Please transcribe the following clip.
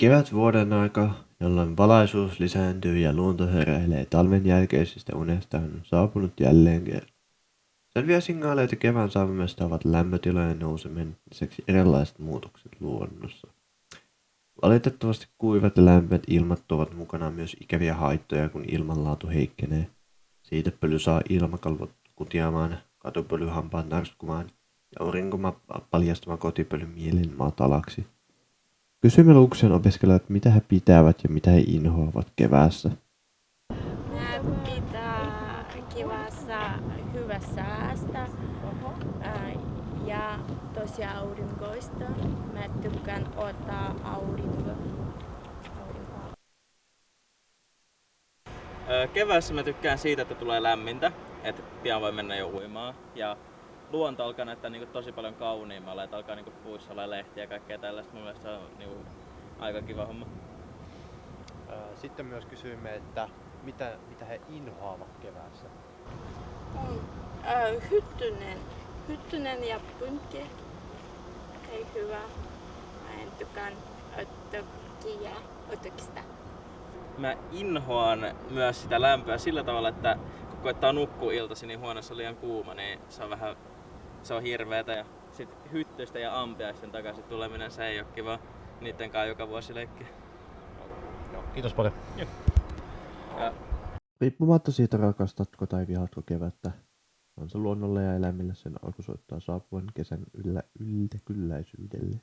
Kevät vuoden aika, jolloin valaisuus lisääntyy ja luonto heräilee talven jälkeisistä unestaan, on saapunut jälleen kerran. Selviä signaaleita kevään saapumista ovat lämpötilojen nouseminen lisäksi erilaiset muutokset luonnossa. Valitettavasti kuivat ja lämpimät ilmat tuovat mukanaan myös ikäviä haittoja, kun ilmanlaatu heikkenee. Siitepöly saa ilmakalvot kutiamaan, katupölyhampaat narskumaan ja aurinko paljastamaan kotipölyn mielen matalaksi. Kysymme Luksen opiskelijat, mitä he pitävät ja mitä he inhoavat keväässä. Mä pitää kivassa hyvä säästä ja tosi aurinkoista. Mä tykkään ottaa aurinkoa. Keväässä mä tykkään siitä, että tulee lämmintä, että pian voi mennä jo uimaan. Ja luonto alkaa näyttää tosi paljon kauniimmalle, että alkaa puissa olla lehtiä ja kaikkea tällaista. Mun mielestä se on aika kiva homma. Sitten myös kysyimme, että mitä he inhoavat keväässä. Hyttynen ja pynkki. Ei hyvä. Mä en tykkään ötökistä. Mä inhoan myös sitä lämpöä sillä tavalla, että kun koettaa nukkua iltaisin, niin huoneessa on liian kuuma, niin se on hirveetä. Ja sit hyttysten ja ampiaisten takaisin tuleminen, se ei oo kiva. Niitten kanssa joka vuosi leikkiä. Kiitos paljon. Riippumatta siitä rakastatko tai vihaatko kevättä, on se luonnolle ja eläimille sen alku soittaa saapuvan kesän yltäkylläisyydelle.